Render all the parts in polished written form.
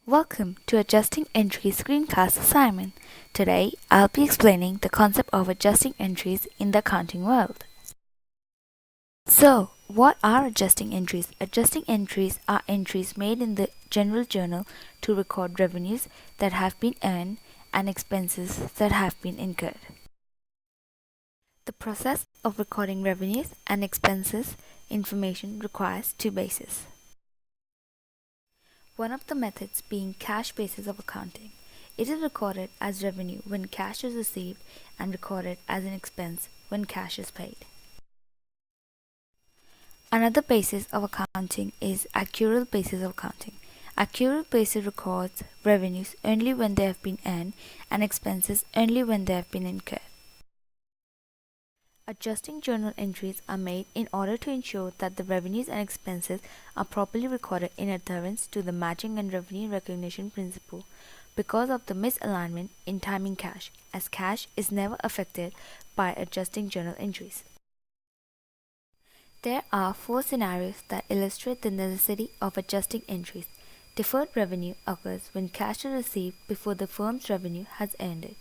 Welcome to Adjusting Entries Screencast assignment. Today, I'll be explaining the concept of adjusting entries in the accounting world. So, what are adjusting entries? Adjusting entries are entries made in the general journal to record revenues that have been earned and expenses that have been incurred. The process of recording revenues and expenses information requires two bases. One of the methods being cash basis of accounting. It is recorded as revenue when cash is received and recorded as an expense when cash is paid. Another basis of accounting is accrual basis of accounting. Accrual basis records revenues only when they have been earned and expenses only when they have been incurred. Adjusting journal entries are made in order to ensure that the revenues and expenses are properly recorded in adherence to the matching and revenue recognition principle because of the misalignment in timing cash, as cash is never affected by adjusting journal entries. There are four scenarios that illustrate the necessity of adjusting entries. Deferred revenue occurs when cash is received before the firm's revenue has earned it.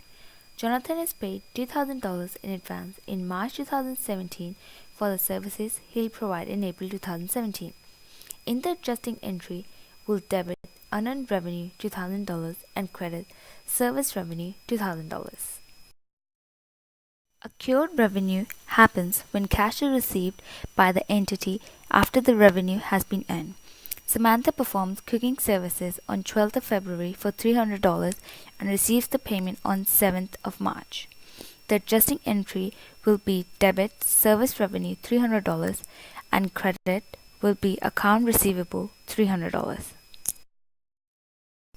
Jonathan is paid $2,000 in advance in March 2017 for the services he'll provide in April 2017. In the adjusting entry, we'll debit unearned revenue $2,000 and credit service revenue $2,000. Accrued revenue happens when cash is received by the entity after the revenue has been earned. Samantha performs cooking services on 12th of February for $300 and receives the payment on 7th of March. The adjusting entry will be debit service revenue $300 and credit will be account receivable $300.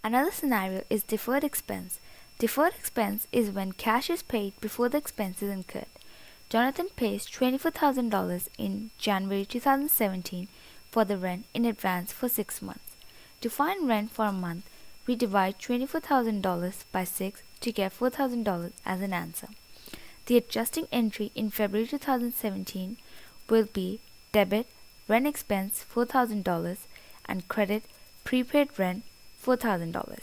Another scenario is deferred expense. Deferred expense is when cash is paid before the expense is incurred. Jonathan pays $24,000 in January 2017 for the rent in advance for 6 months. To find rent for a month, we divide $24,000 by 6 to get $4,000 as an answer. The adjusting entry in February 2017 will be debit rent expense $4,000 and credit prepaid rent $4,000.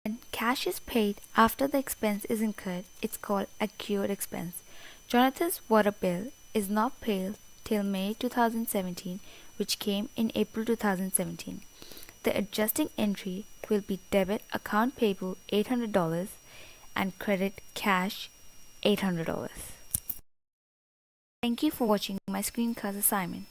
When cash is paid after the expense is incurred, it's called accrued expense. Jonathan's water bill is not paid till May 2017, which came in April 2017. The adjusting entry will be debit account payable $800 and credit cash $800. Thank you for watching my screencast assignment.